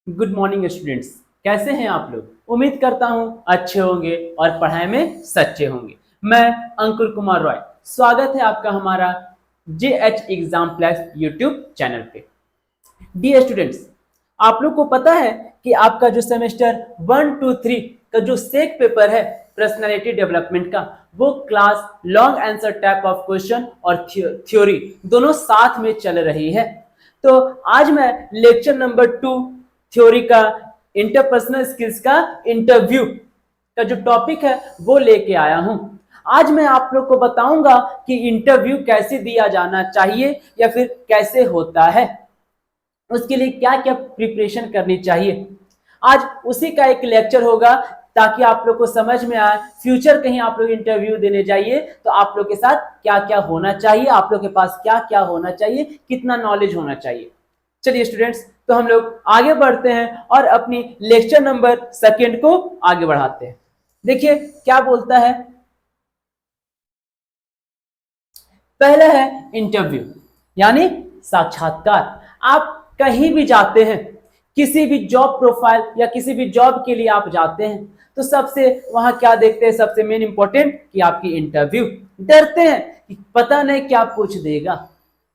Good morning students. कैसे हैं आप लोग? उम्मीद करता हूं अच्छे होंगे और पढ़ाई में सच्चे होंगे। मैं अंकुर कुमार रॉय, स्वागत है आपका हमारा JH exam plus YouTube channel पे। डियर स्टूडेंट्स, आप लोग को पता है कि आपका जो सेमेस्टर 1, 2, 3 का जो सेक पेपर है पर्सनालिटी डेवलपमेंट का, वो class long answer type of question और थ्योरी दोनों साथ में चल रही है। तो आज मैं लेक्चर नंबर 2 थ्योरी का इंटरपर्सनल स्किल्स का इंटरव्यू का जो टॉपिक है वो लेके आया हूं। आज मैं आप लोग को बताऊंगा कि इंटरव्यू कैसे दिया जाना चाहिए या फिर कैसे होता है, उसके लिए क्या क्या प्रिपरेशन करनी चाहिए। आज उसी का एक लेक्चर होगा ताकि आप लोग को समझ में आए, फ्यूचर कहीं आप लोग इंटरव्यू देने जाइए तो आप लोग के साथ क्या क्या होना चाहिए, आप लोग के पास क्या क्या होना चाहिए, कितना नॉलेज होना चाहिए। चलिए स्टूडेंट्स, तो हम लोग आगे बढ़ते हैं और अपनी लेक्चर नंबर 2 को आगे बढ़ाते हैं। देखिए क्या बोलता है। पहला है इंटरव्यू यानी साक्षात्कार। आप कहीं भी जाते हैं, किसी भी जॉब प्रोफाइल या किसी भी जॉब के लिए आप जाते हैं तो सबसे वहां क्या देखते हैं, सबसे मेन इंपॉर्टेंट कि आपकी इंटरव्यू। डरते हैं कि पता नहीं क्या पूछ देगा,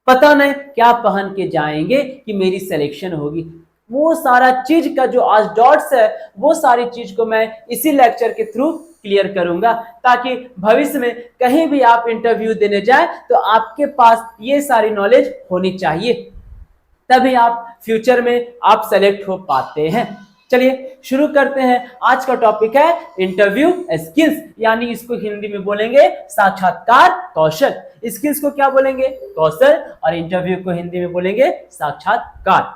पता नहीं क्या पहन के जाएंगे कि मेरी सिलेक्शन होगी। वो सारा चीज का जो आज डॉट्स है, वो सारी चीज को मैं इसी लेक्चर के थ्रू क्लियर करूंगा ताकि भविष्य में कहीं भी आप इंटरव्यू देने जाए तो आपके पास ये सारी नॉलेज होनी चाहिए, तभी आप फ्यूचर में आप सेलेक्ट हो पाते हैं। चलिए शुरू करते हैं। आज का टॉपिक है इंटरव्यू स्किल्स, यानी इसको हिंदी में बोलेंगे साक्षात्कार कौशल। स्किल्स को क्या बोलेंगे? कौशल, और इंटरव्यू को हिंदी में बोलेंगे साक्षात्कार।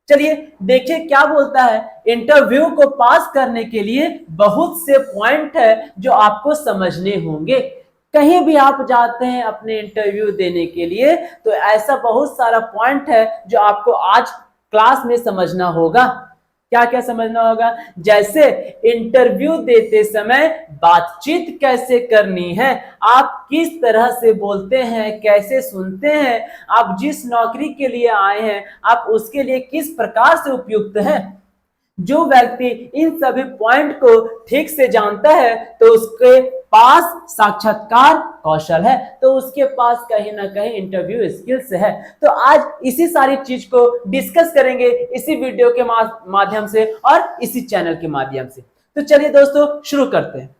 चलिए देखिए क्या बोलता है। इंटरव्यू को पास करने के लिए बहुत से पॉइंट है जो आपको समझने होंगे। कहीं भी आप जाते हैं अपने इंटरव्यू देने के लिए तो ऐसा बहुत सारा पॉइंट है जो आपको आज क्लास में समझना होगा। क्या क्या समझना होगा? जैसे इंटरव्यू देते समय बातचीत कैसे करनी है, आप किस तरह से बोलते हैं, कैसे सुनते हैं, आप जिस नौकरी के लिए आए हैं आप उसके लिए किस प्रकार से उपयुक्त हैं। जो व्यक्ति इन सभी पॉइंट को ठीक से जानता है तो उसके पास साक्षात्कार कौशल है, तो उसके पास कहीं ना कहीं इंटरव्यू स्किल्स है। तो आज इसी सारी चीज को डिस्कस करेंगे इसी वीडियो के माध्यम से और इसी चैनल के माध्यम से। तो चलिए दोस्तों शुरू करते हैं।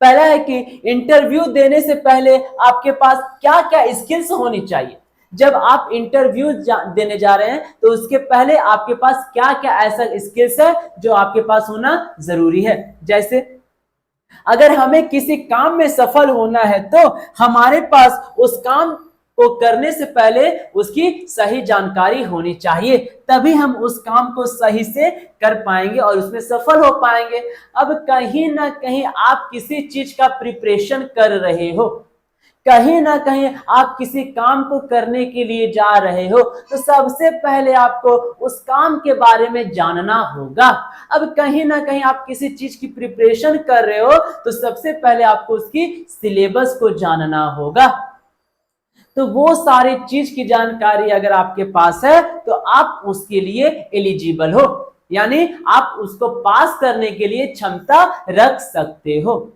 पहला है कि इंटरव्यू देने से पहले आपके पास क्या क्या स्किल्स होनी चाहिए। जब आप इंटरव्यू देने जा रहे हैं तो उसके पहले आपके पास क्या क्या ऐसा स्किल्स है जो आपके पास होना जरूरी है। जैसे अगर हमें किसी काम में सफल होना है तो हमारे पास उस काम को करने से पहले उसकी सही जानकारी होनी चाहिए, तभी हम उस काम को सही से कर पाएंगे और उसमें सफल हो पाएंगे। अब कहीं ना कहीं आप किसी चीज का प्रिपरेशन कर रहे हो, कहीं ना कहीं आप किसी काम को करने के लिए जा रहे हो तो सबसे पहले आपको उस काम के बारे में जानना होगा। अब कहीं ना कहीं आप किसी चीज की प्रिपरेशन कर रहे हो तो सबसे पहले आपको उसकी सिलेबस को जानना होगा। तो वो सारी चीज की जानकारी अगर आपके पास है तो आप उसके लिए एलिजिबल हो, यानी आप उसको पास करने के लिए क्षमता रख सकते हो।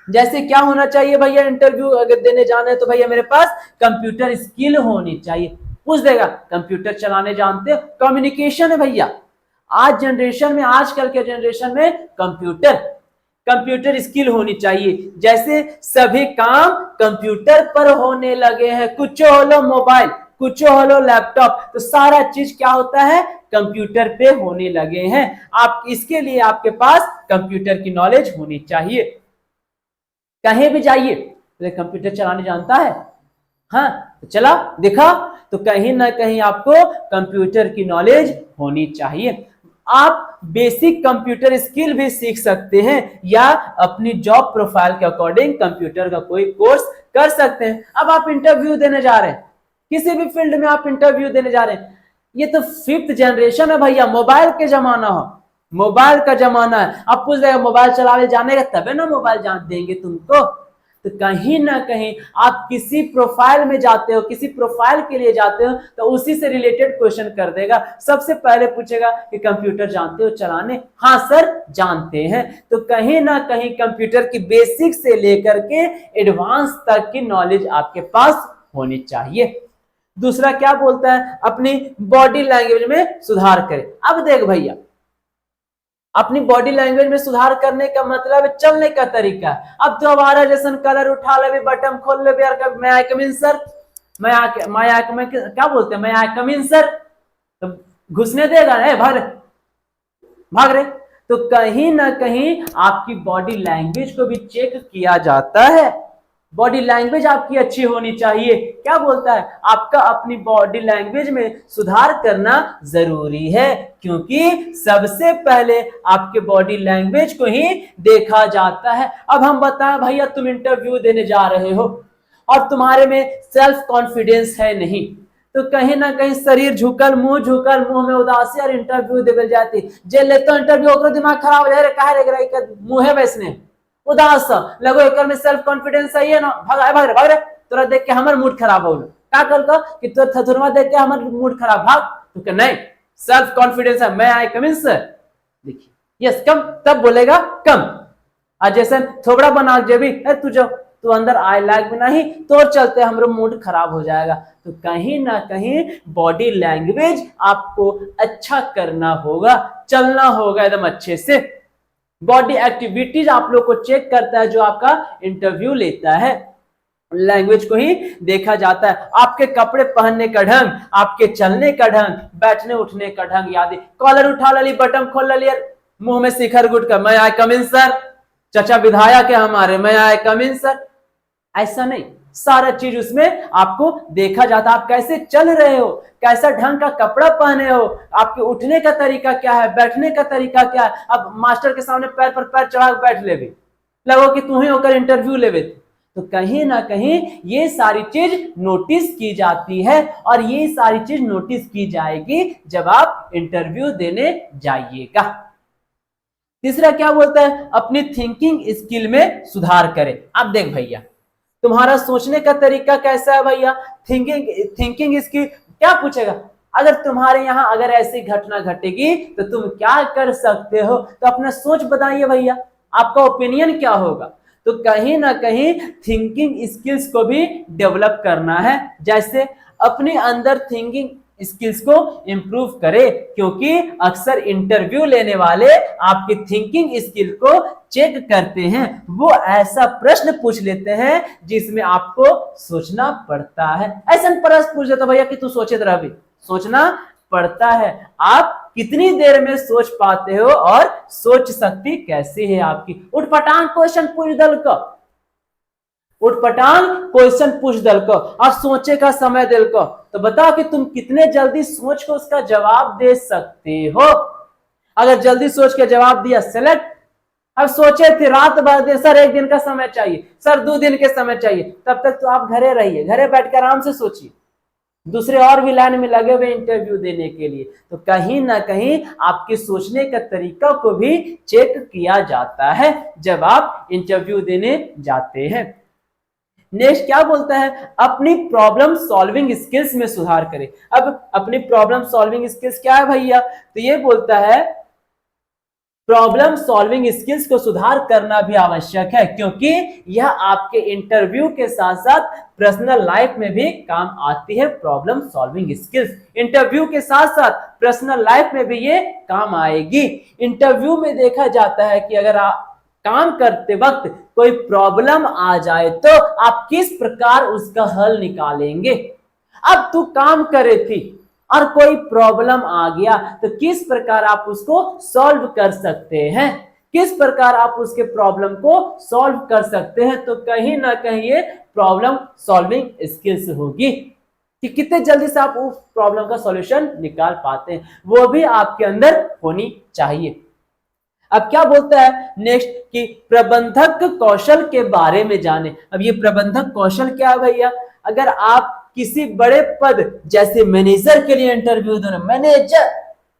जैसे क्या होना चाहिए भैया, इंटरव्यू अगर देने जाना है तो भैया मेरे पास कंप्यूटर स्किल होनी चाहिए। पूछ देगा कंप्यूटर चलाने जानते हो? कम्युनिकेशन है भैया। आज जनरेशन में, आजकल के जनरेशन में कंप्यूटर स्किल होनी चाहिए। जैसे सभी काम कंप्यूटर पर होने लगे हैं, कुछ होलो मोबाइल, कुछ होलो लैपटॉप, तो सारा चीज क्या होता है कंप्यूटर पे होने लगे हैं। आप इसके लिए आपके पास कंप्यूटर की नॉलेज होनी चाहिए। कहीं भी जाइए तो कंप्यूटर चलाने जानता है, हाँ तो चला दिखा, तो कहीं ना कहीं आपको कंप्यूटर की नॉलेज होनी चाहिए। आप बेसिक कंप्यूटर स्किल भी सीख सकते हैं या अपनी जॉब प्रोफाइल के अकॉर्डिंग कंप्यूटर का कोई कोर्स कर सकते हैं। अब आप इंटरव्यू देने जा रहे हैं, किसी भी फील्ड में आप इंटरव्यू देने जा रहे हैं, ये तो 5th जनरेशन है भैया, मोबाइल के जमाना हो, मोबाइल का जमाना है। आप पूछ रहे मोबाइल चलाने जाने का, तबे ना मोबाइल जान देंगे तुमको। तो कहीं ना कहीं आप किसी प्रोफाइल में जाते हो, किसी प्रोफाइल के लिए जाते हो, तो उसी से रिलेटेड क्वेश्चन कर देगा। सबसे पहले पूछेगा कि कंप्यूटर जानते हो चलाने? हाँ सर जानते हैं। तो कहीं ना कहीं कंप्यूटर की बेसिक से लेकर के एडवांस तक की नॉलेज आपके पास होनी चाहिए। दूसरा क्या बोलता है, अपनी बॉडी लैंग्वेज में सुधार करें। अब देख भैया, अपनी बॉडी लैंग्वेज में सुधार करने का मतलब है चलने का तरीका। अब तो हमारा जैसा कलर उठा ले, बटन खोल ले यार, मैं आई कम इन सर, मैं क्या बोलते हैं, मैं आई कम इन सर, तो घुसने देगा? भाग रहे। तो कहीं ना कहीं आपकी बॉडी लैंग्वेज को भी चेक किया जाता है। बॉडी लैंग्वेज आपकी अच्छी होनी चाहिए। क्या बोलता है, आपका अपनी बॉडी लैंग्वेज में सुधार करना जरूरी है, क्योंकि सबसे पहले आपके बॉडी लैंग्वेज को ही देखा जाता है। अब हम बताएं भैया, तुम इंटरव्यू देने जा रहे हो और तुम्हारे में सेल्फ कॉन्फिडेंस है नहीं, तो कहीं ना कहीं शरीर झुकल, मुंह में उदासी और इंटरव्यू देवे जाती। जे लेते इंटरव्यू ओकरो दिमाग खराब हो जाए, कहे मुंह वैसने उदास लगो, एक में सेल्फ कॉन्फिडेंस सही है ना, भाग रे तोरा देख के हमार मूड खराब हो गया। का कल कि तो थथुरमा देख के हमार मूड खराब, भाग। तो नहीं, सेल्फ कॉन्फिडेंस है, मैं आई कमिंस, देखिए यस कम, तब बोलेगा कम। और जैसे थोबड़ा बना जेबी तू अंदर आई लाइक भी नहीं, तो चलते हमरो मूड खराब हो जाएगा। तो कहीं ना कहीं बॉडी लैंग्वेज आपको अच्छा करना होगा, चलना होगा एकदम अच्छे से। बॉडी एक्टिविटीज आप लोग को चेक करता है जो आपका इंटरव्यू लेता है, लैंग्वेज को ही देखा जाता है। आपके कपड़े पहनने का ढंग, आपके चलने का ढंग, बैठने उठने का ढंग, याद है कॉलर उठा ली, बटन खोल ली, मुंह में शिखर गुट का मैं आई कम इन सर, चचा विधायक है हमारे, मैं आई कम इन सर, ऐसा नहीं, सारा चीज उसमें आपको देखा जाता है। आप कैसे चल रहे हो, कैसा ढंग का कपड़ा पहने हो, आपके उठने का तरीका क्या है, बैठने का तरीका क्या है। अब मास्टर के सामने पैर पर पैर चढ़ा बैठ ले, लगो कि तू ही होकर इंटरव्यू ले, तो कहीं ना कहीं ये सारी चीज नोटिस की जाती है, और ये सारी चीज नोटिस की जाएगी जब आप इंटरव्यू देने जाइएगा। तीसरा क्या बोलता है, अपनी थिंकिंग स्किल में सुधार करें। अब देख भैया, तुम्हारा सोचने का तरीका कैसा है भैया, थिंकिंग स्किल क्या पूछेगा, अगर तुम्हारे यहाँ अगर ऐसी घटना घटेगी तो तुम क्या कर सकते हो, तो अपना सोच बताइए भैया, आपका ओपिनियन क्या होगा। तो कहीं ना कहीं थिंकिंग स्किल्स को भी डेवलप करना है, जैसे अपने अंदर थिंकिंग स्किल्स को इंप्रूव करे, क्योंकि अक्सर इंटरव्यू लेने वाले आपकी थिंकिंग स्किल को चेक करते हैं। वो ऐसा प्रश्न पूछ लेते हैं जिसमें आपको सोचना पड़ता है। ऐसा प्रश्न पूछ देता भैया कि तू सोचे रह भी, सोचना पड़ता है। आप कितनी देर में सोच पाते हो और सोच शक्ति कैसी है आपकी। उठपटांग क्वेश्चन पूछ दल को, उठपटांग क्वेश्चन पूछ दल को और सोचे का समय दिल को, तो बताओ कि तुम कितने जल्दी सोच को उसका जवाब दे सकते हो। अगर जल्दी सोच के जवाब दिया सेलेक्ट, अब सोचे थे रात भर, सर 1 दिन का समय चाहिए, सर 2 दिन के समय चाहिए, तब तक तो आप घरे रहिए, घरे बैठकर आराम से सोचिए, दूसरे और भी लाइन में लगे हुए इंटरव्यू देने के लिए। तो कहीं ना कहीं आपके सोचने का तरीका को भी चेक किया जाता है जब आप इंटरव्यू देने जाते हैं। नेक्स्ट क्या बोलता है, अपनी प्रॉब्लम सॉल्विंग स्किल्स में सुधार करें। अब अपनी प्रॉब्लम सॉल्विंग स्किल्स क्या है भैया, तो ये बोलता है प्रॉब्लम सॉल्विंग स्किल्स को सुधार करना भी आवश्यक है, क्योंकि यह आपके इंटरव्यू के साथ साथ पर्सनल लाइफ में भी काम आती है। प्रॉब्लम सॉल्विंग स्किल्स इंटरव्यू के साथ साथ पर्सनल लाइफ में भी ये काम आएगी। इंटरव्यू में देखा जाता है कि अगर आप काम करते वक्त कोई प्रॉब्लम आ जाए तो आप किस प्रकार उसका हल निकालेंगे। अब तू काम करे थी और कोई प्रॉब्लम आ गया तो किस प्रकार आप उसको सॉल्व कर सकते हैं, किस प्रकार आप उसके प्रॉब्लम को सॉल्व कर सकते हैं। तो कहीं ना कहीं ये प्रॉब्लम सॉल्विंग स्किल्स होगी कि कितने जल्दी से आप उस प्रॉब्लम का सॉल्यूशन निकाल पाते हैं, वो भी आपके अंदर होनी चाहिए। अब क्या बोलता है नेक्स्ट कि प्रबंधक कौशल के बारे में जाने। अब ये प्रबंधक कौशल क्या है भैया, अगर आप किसी बड़े पद जैसे मैनेजर के लिए इंटरव्यू देने,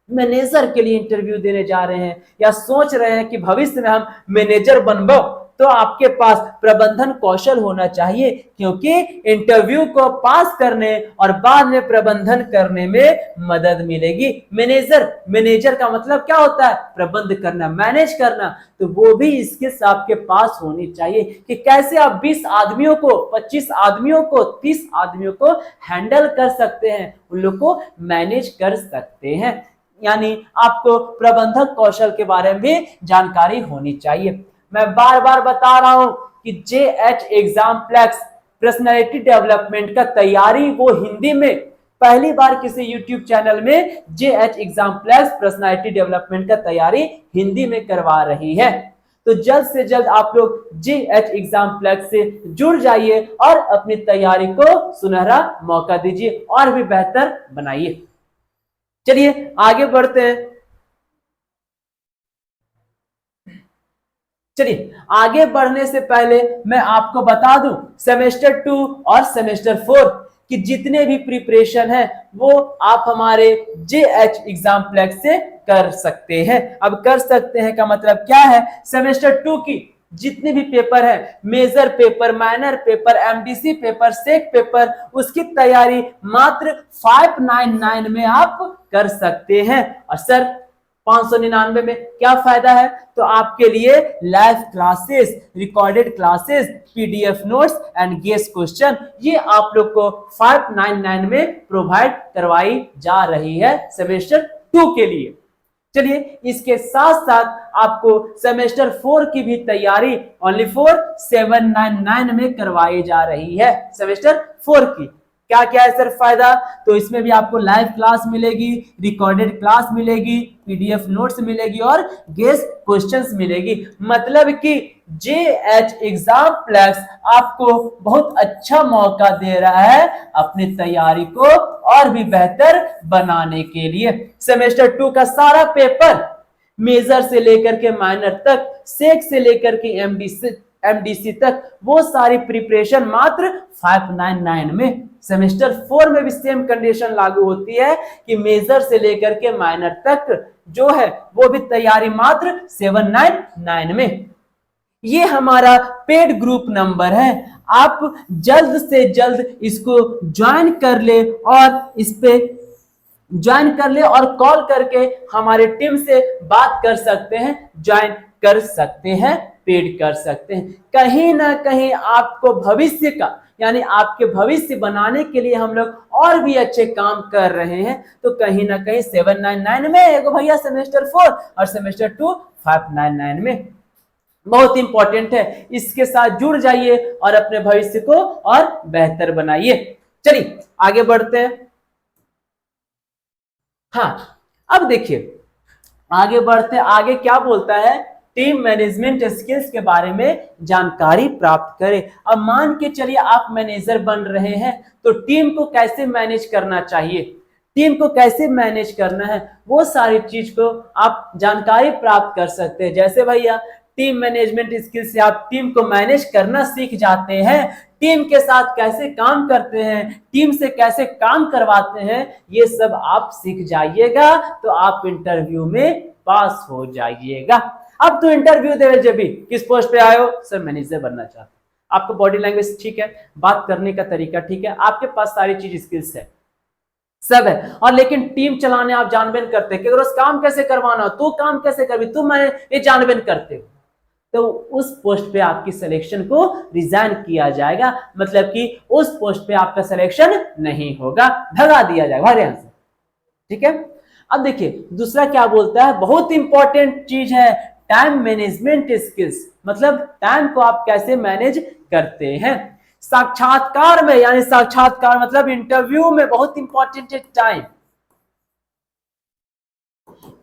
मैनेजर के लिए इंटरव्यू देने जा रहे हैं या सोच रहे हैं कि भविष्य में हम मैनेजर बनबो, तो आपके पास प्रबंधन कौशल होना चाहिए, क्योंकि इंटरव्यू को पास करने और बाद में प्रबंधन करने में मदद मिलेगी। मैनेजर का मतलब क्या होता है? प्रबंध करना, मैनेज करना। तो वो भी स्किल्स आपके पास होनी चाहिए कि कैसे आप 20 आदमियों को, 25 आदमियों को, 30 आदमियों को हैंडल कर सकते हैं, उन लोग को मैनेज कर सकते हैं। यानी आपको प्रबंधक कौशल के बारे में भी जानकारी होनी चाहिए। मैं बार बार बता रहा हूं कि JH एग्जाम्प्लेक्स पर्सनैलिटी डेवलपमेंट का तैयारी वो हिंदी में पहली बार किसी यूट्यूब चैनल में JH एग्जाम्प्लेक्स पर्सनैलिटी डेवलपमेंट का तैयारी हिंदी में करवा रही है। तो जल्द से जल्द आप लोग JH एग्जाम्प्लेक्स से जुड़ जाइए और अपनी तैयारी को सुनहरा मौका दीजिए और भी बेहतर बनाइए। चलिए आगे बढ़ते हैं। चलिए आगे बढ़ने से पहले मैं आपको बता दूं सेमेस्टर 2 और सेमेस्टर 4 कि जितने भी प्रिपरेशन है वो आप हमारे JH एग्जाम्प्लेक्स से कर सकते हैं। अब कर सकते हैं का मतलब क्या है? सेमेस्टर 2 की जितने भी पेपर है, major paper, minor paper, MDC paper, SEC paper, उसकी तैयारी मात्र 599 में आप कर सकते हैं। और सर 599 में क्या फायदा है? तो आपके लिए live classes, recorded classes, PDF notes and guest question, ये आप लोग को 599 में प्रोवाइड करवाई जा रही है सेमेस्टर 2 के लिए। चलिए इसके साथ साथ आपको सेमेस्टर 4 की भी तैयारी ओनली फॉर 799 में करवाई जा रही है। सेमेस्टर 4 की क्या क्या है सर फायदा? तो इसमें भी आपको लाइव क्लास मिलेगी, रिकॉर्डेड क्लास मिलेगी, PDF नोट्स मिलेगी और गेस्ट क्वेश्चंस मिलेगी। मतलब कि JH एग्जाम्प्लेक्स आपको बहुत अच्छा मौका दे रहा है अपनी तैयारी को और भी बेहतर बनाने के लिए। सेमेस्टर 2 का सारा पेपर मेजर से लेकर के माइनर तक, सेक से लेकर के MDC तक, वो सारी प्रिपरेशन मात्र 599 में। सेमेस्टर 4 में भी सेम कंडीशन लागू होती है कि मेजर से लेकर के माइनर तक जो है वो भी तैयारी मात्र 799 में। ये हमारा पेड ग्रुप नंबर है, आप जल्द से जल्द इसको ज्वाइन कर ले और इस पे ज्वाइन कर ले और कॉल करके हमारे टीम से बात कर सकते हैं, ज्वाइन कर सकते हैं, पेड कर सकते हैं। कहीं ना कहीं आपको भविष्य का, यानी आपके भविष्य बनाने के लिए हम लोग और भी अच्छे काम कर रहे हैं। तो कहीं ना कहीं 799 में एगो भैया सेमेस्टर 4 और सेमेस्टर 2 599 में, बहुत इंपॉर्टेंट है। इसके साथ जुड़ जाइए और अपने भविष्य को और बेहतर बनाइए। चलिए आगे बढ़ते हैं। हाँ अब देखिए आगे बढ़ते, आगे क्या बोलता है? टीम मैनेजमेंट स्किल्स के बारे में जानकारी प्राप्त करें। अब मान के चलिए आप मैनेजर बन रहे हैं, तो टीम को कैसे मैनेज करना चाहिए, टीम को कैसे मैनेज करना है, वो सारी चीज को आप जानकारी प्राप्त कर सकते हैं। जैसे भैया टीम मैनेजमेंट स्किल से आप टीम को मैनेज करना सीख जाते हैं, टीम के साथ कैसे काम करते हैं, टीम से कैसे काम करवाते हैं, ये सब आप सीख जाइएगा तो आप इंटरव्यू में पास हो जाइएगा। अब तो इंटरव्यू दे जब भी किस पोस्ट पे आए हो? सर मैनेजर बनना चाहते हैं। आपको बॉडी लैंग्वेज ठीक है, बात करने का तरीका ठीक है, आपके पास सारी चीज स्किल्स है, सब है, और लेकिन टीम चलाने आप जानबेन करते हैं कि अगर उस काम कैसे करवाना, तू काम कैसे करवी, तू मैं ये जानबेन करते हो, तो उस पोस्ट पे आपकी सिलेक्शन को रिजाइन किया जाएगा। मतलब कि उस पोस्ट पे आपका सिलेक्शन नहीं होगा, भगा दिया जाएगा हर से। ठीक है, अब देखिए दूसरा क्या बोलता है, बहुत इंपॉर्टेंट चीज है टाइम मैनेजमेंट स्किल्स। मतलब टाइम को आप कैसे मैनेज करते हैं। साक्षात्कार में, यानी साक्षात्कार मतलब इंटरव्यू में बहुत इंपॉर्टेंट है टाइम।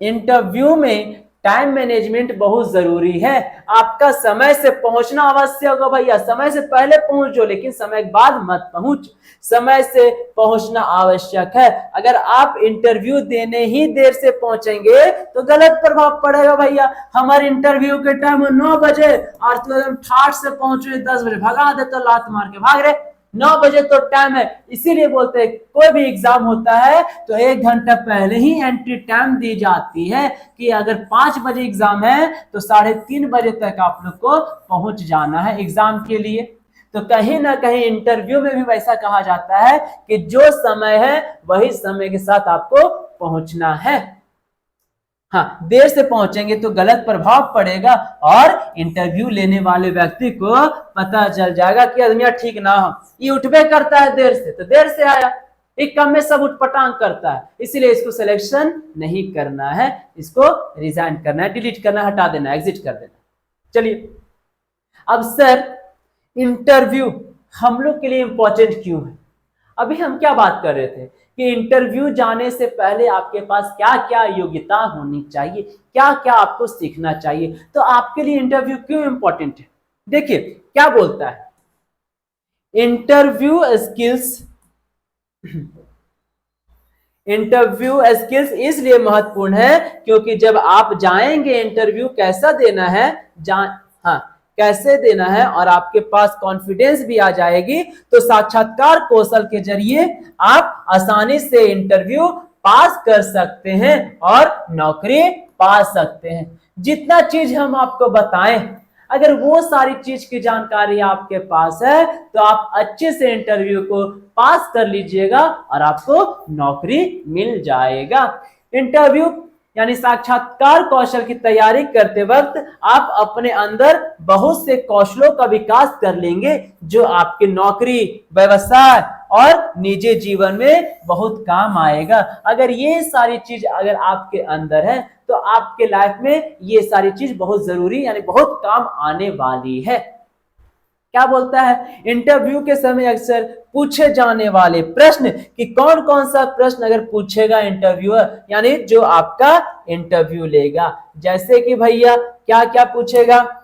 इंटरव्यू में टाइम मैनेजमेंट बहुत जरूरी है। आपका समय से पहुंचना आवश्यक होगा भैया, समय से पहले पहुंचो लेकिन समय के बाद मत पहुंच, समय से पहुंचना आवश्यक है। अगर आप इंटरव्यू देने ही देर से पहुंचेंगे तो गलत प्रभाव पड़ेगा भैया। हमारे इंटरव्यू के टाइम 9 बजे और तुम ठाठ से पहुंचे 10 बजे, भगा दे तो लात मार के भाग रहे, 9 बजे तो टाइम है, इसीलिए बोलते हैं कोई भी एग्जाम होता है तो 1 घंटा पहले ही एंट्री टाइम दी जाती है कि अगर 5 बजे एग्जाम है तो 3:30 बजे तक आप लोग को पहुंच जाना है एग्जाम के लिए। तो कहीं ना कहीं इंटरव्यू में भी वैसा कहा जाता है कि जो समय है वही समय के साथ आपको पहुंचना है। हाँ, देर से पहुंचेंगे तो गलत प्रभाव पड़ेगा और इंटरव्यू लेने वाले व्यक्ति को पता चल जाएगा कि आदमी ठीक ना हो, ये उठबे करता है देर से, तो देर से आया, एक काम में सब उठपटांग करता है, इसीलिए इसको सिलेक्शन नहीं करना है, इसको रिजाइन करना है, डिलीट करना, हटा देना, एग्जिट कर देना। चलिए, अब सर इंटरव्यू हम लोग के लिए इंपॉर्टेंट क्यों है? अभी हम क्या बात कर रहे थे कि इंटरव्यू जाने से पहले आपके पास क्या क्या योग्यता होनी चाहिए, क्या क्या आपको सीखना चाहिए। तो आपके लिए इंटरव्यू क्यों इंपॉर्टेंट है? देखिए क्या बोलता है, इंटरव्यू स्किल्स इसलिए महत्वपूर्ण है क्योंकि जब आप जाएंगे इंटरव्यू कैसा देना है, कैसे देना है और आपके पास कॉन्फिडेंस भी आ जाएगी तो साक्षात्कार कौशल के जरिए आप आसानी से इंटरव्यू पास कर सकते हैं और नौकरी पा सकते हैं। जितना चीज हम आपको बताएं, अगर वो सारी चीज की जानकारी आपके पास है तो आप अच्छे से इंटरव्यू को पास कर लीजिएगा और आपको नौकरी मिल जाएगा। इंटरव्यू यानी साक्षात्कार कौशल की तैयारी करते वक्त आप अपने अंदर बहुत से कौशलों का विकास कर लेंगे जो आपके नौकरी, व्यवसाय और निजी जीवन में बहुत काम आएगा। अगर ये सारी चीज अगर आपके अंदर है तो आपके लाइफ में ये सारी चीज बहुत जरूरी यानी बहुत काम आने वाली है। क्या बोलता है, इंटरव्यू के समय अक्सर पूछे जाने वाले प्रश्न कि कौन कौन सा प्रश्न अगर पूछेगा इंटरव्यूअर यानी जो आपका इंटरव्यू लेगा, जैसे कि भैया क्या क्या पूछेगा,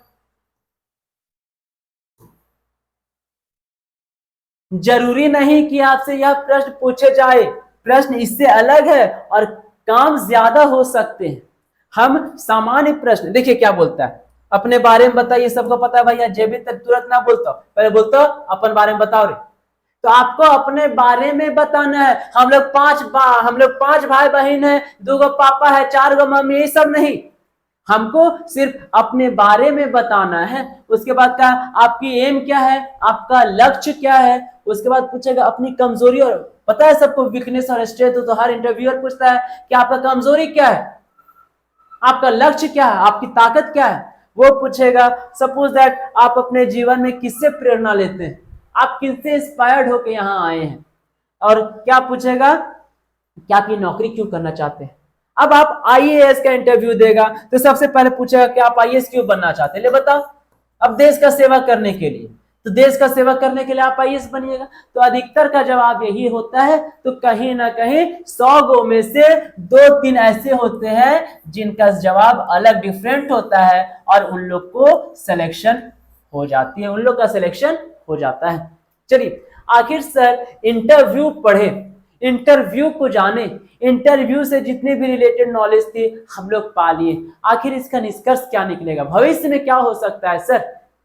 जरूरी नहीं कि आपसे यह प्रश्न पूछे जाए, प्रश्न इससे अलग है और काम ज्यादा हो सकते हैं। हम सामान्य प्रश्न, देखिए क्या बोलता है, अपने बारे में बताइए, सबको पता है भैया, जे भी तुरंत ना बोलता, पहले बोलता अपन बारे में बताओ रे, तो आपको अपने बारे में बताना है। हम लोग पांच भाई बहन है, 2 पापा है, 4 मम्मी, ये सब नहीं, हमको सिर्फ अपने बारे में बताना है। उसके बाद का आपकी एम क्या है, आपका लक्ष्य क्या है, उसके बाद पूछेगा अपनी कमजोरी, और पता है सबको वीकनेस और स्ट्रेंथ, तो हर इंटरव्यूअर पूछता है कि आपका कमजोरी क्या है, आपका लक्ष्य क्या है, आपकी ताकत क्या है, वो पूछेगा। सपोज दैट आप अपने जीवन में किससे प्रेरणा लेते हैं, आप किससे इंस्पायर्ड होकर यहाँ आए हैं, और क्या पूछेगा कि आप ये नौकरी क्यों करना चाहते हैं। अब आप आईएएस का इंटरव्यू देगा तो सबसे पहले पूछेगा कि आप आईएएस क्यों बनना चाहते हैं, ले बताओ। अब देश का सेवा करने के लिए, तो देश का सेवा करने के लिए आप आईएएस बनिएगा, तो अधिकतर का जवाब यही होता है। तो कहीं ना कहीं 100 गो में से 2-3 ऐसे होते हैं जिनका जवाब अलग डिफरेंट होता है और उन लोग को सिलेक्शन हो जाती है, उन लोग का सिलेक्शन हो जाता है। चलिए, आखिर सर इंटरव्यू पढ़े, इंटरव्यू को जाने, इंटरव्यू से जितनी भी रिलेटेड नॉलेज थी हम लोग पा लिए, आखिर इसका निष्कर्ष क्या निकलेगा, भविष्य में क्या हो सकता है सर?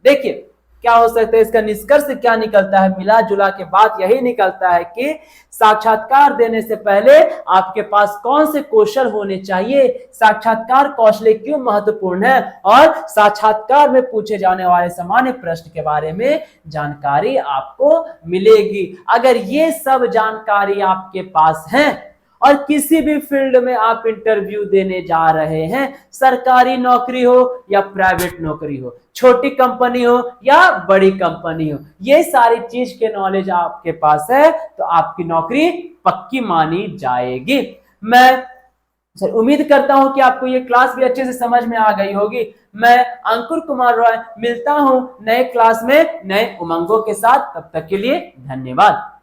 देखिए क्या हो सकता है, इसका निष्कर्ष क्या निकलता है, मिला जुला के बात यही निकलता है कि साक्षात्कार देने से पहले आपके पास कौन से कौशल होने चाहिए, साक्षात्कार कौशल क्यों महत्वपूर्ण है और साक्षात्कार में पूछे जाने वाले सामान्य प्रश्न के बारे में जानकारी आपको मिलेगी। अगर ये सब जानकारी आपके पास है और किसी भी फील्ड में आप इंटरव्यू देने जा रहे हैं, सरकारी नौकरी हो या प्राइवेट नौकरी हो, छोटी कंपनी हो या बड़ी कंपनी हो, ये सारी चीज के नॉलेज आपके पास है तो आपकी नौकरी पक्की मानी जाएगी। मैं सर उम्मीद करता हूं कि आपको ये क्लास भी अच्छे से समझ में आ गई होगी। मैं अंकुर कुमार रॉय मिलता हूं नए क्लास में नए उमंगों के साथ, तब तक के लिए धन्यवाद।